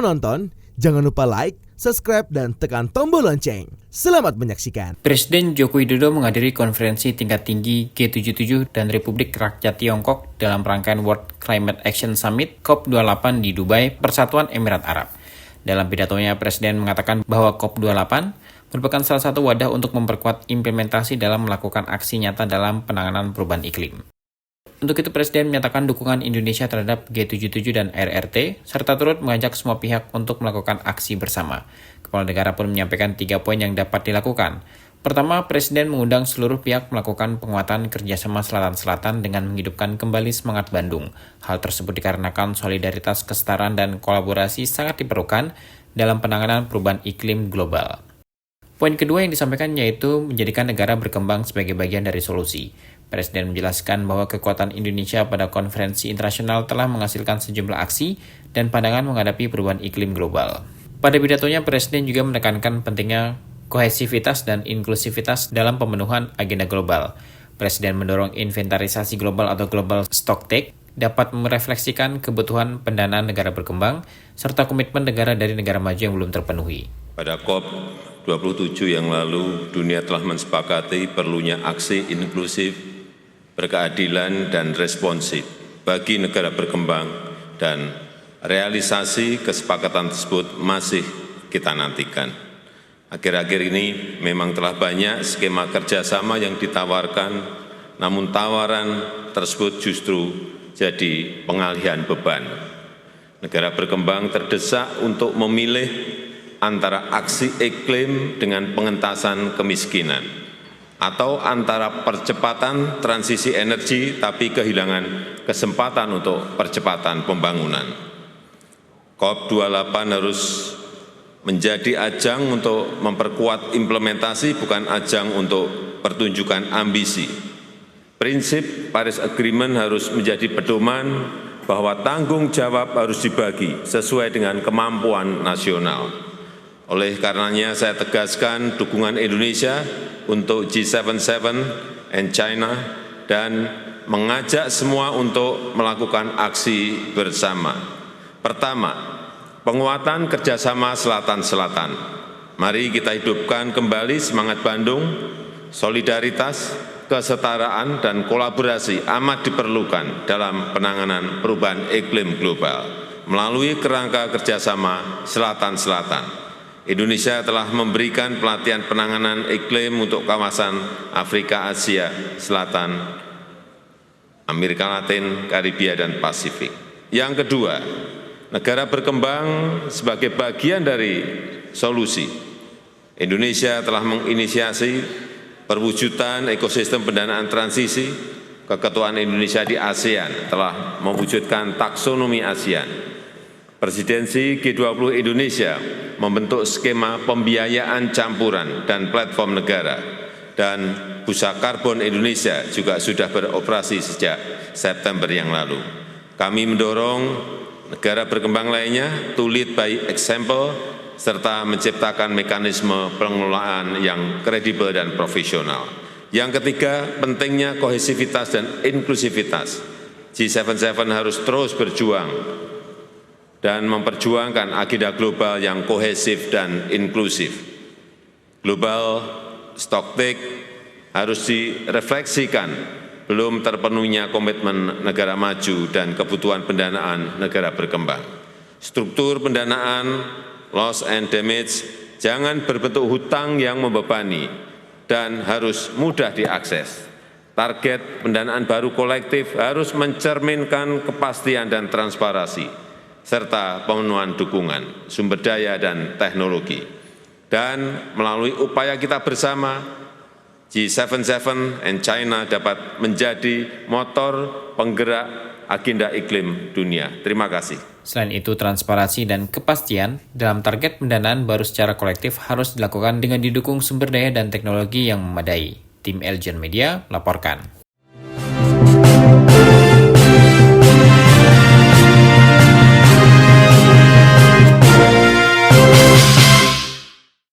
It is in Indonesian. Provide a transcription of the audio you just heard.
menonton, jangan lupa like, subscribe, dan tekan tombol lonceng. Selamat menyaksikan. Presiden Joko Widodo menghadiri konferensi tingkat tinggi G77 dan Republik Rakyat Tiongkok dalam rangkaian World Climate Action Summit COP28 di Dubai, Persatuan Emirat Arab. Dalam pidatonya, Presiden mengatakan bahwa COP28 merupakan salah satu wadah untuk memperkuat implementasi dalam melakukan aksi nyata dalam penanganan perubahan iklim. Untuk itu, Presiden menyatakan dukungan Indonesia terhadap G77 dan RRT, serta turut mengajak semua pihak untuk melakukan aksi bersama. Kepala negara pun menyampaikan 3 poin yang dapat dilakukan. Pertama, Presiden mengundang seluruh pihak melakukan penguatan kerjasama Selatan-Selatan dengan menghidupkan kembali semangat Bandung. Hal tersebut dikarenakan solidaritas, kesetaraan, dan kolaborasi sangat diperlukan dalam penanganan perubahan iklim global. Poin kedua yang disampaikan yaitu menjadikan negara berkembang sebagai bagian dari solusi. Presiden menjelaskan bahwa kekuatan Indonesia pada konferensi internasional telah menghasilkan sejumlah aksi dan pandangan menghadapi perubahan iklim global. Pada pidatonya, Presiden juga menekankan pentingnya kohesivitas dan inklusivitas dalam pemenuhan agenda global. Presiden mendorong inventarisasi global atau Global Stocktake dapat merefleksikan kebutuhan pendanaan negara berkembang serta komitmen negara dari negara maju yang belum terpenuhi. Pada COP27 yang lalu, dunia telah mensepakati perlunya aksi inklusif, berkeadilan, dan responsif bagi negara berkembang, dan realisasi kesepakatan tersebut masih kita nantikan. Akhir-akhir ini memang telah banyak skema kerjasama yang ditawarkan, namun tawaran tersebut justru jadi pengalihan beban. Negara berkembang terdesak untuk memilih antara aksi iklim dengan pengentasan kemiskinan, atau antara percepatan transisi energi tapi kehilangan kesempatan untuk percepatan pembangunan. COP28 harus menjadi ajang untuk memperkuat implementasi, bukan ajang untuk pertunjukan ambisi. Prinsip Paris Agreement harus menjadi pedoman bahwa tanggung jawab harus dibagi sesuai dengan kemampuan nasional. Oleh karenanya saya tegaskan dukungan Indonesia untuk G77 and China dan mengajak semua untuk melakukan aksi bersama. Pertama, penguatan kerjasama Selatan-Selatan. Mari kita hidupkan kembali semangat Bandung, solidaritas, kesetaraan, dan kolaborasi amat diperlukan dalam penanganan perubahan iklim global melalui kerangka kerjasama Selatan-Selatan. Indonesia telah memberikan pelatihan penanganan iklim untuk kawasan Afrika, Asia Selatan, Amerika Latin, Karibia, dan Pasifik. Yang kedua, negara berkembang sebagai bagian dari solusi. Indonesia telah menginisiasi perwujudan ekosistem pendanaan transisi. Keketuaan Indonesia di ASEAN telah mewujudkan taksonomi ASEAN. Presidensi G20 Indonesia membentuk skema pembiayaan campuran dan platform negara, dan Bursa Karbon Indonesia juga sudah beroperasi sejak September yang lalu. Kami mendorong negara berkembang lainnya to lead by example, serta menciptakan mekanisme pengelolaan yang kredibel dan profesional. Yang ketiga, pentingnya kohesivitas dan inklusivitas. G77 harus terus berjuang dan memperjuangkan agenda global yang kohesif dan inklusif. Global Stocktake harus direfleksikan belum terpenuhnya komitmen negara maju dan kebutuhan pendanaan negara berkembang. Struktur pendanaan, loss and damage, jangan berbentuk hutang yang membebani dan harus mudah diakses. Target pendanaan baru kolektif harus mencerminkan kepastian dan transparansi, serta pemenuhan dukungan, sumber daya, dan teknologi. Dan melalui upaya kita bersama, G77 and China dapat menjadi motor penggerak agenda iklim dunia. Terima kasih. Selain itu, transparansi dan kepastian dalam target pendanaan baru secara kolektif harus dilakukan dengan didukung sumber daya dan teknologi yang memadai. Tim Eljon Media laporkan.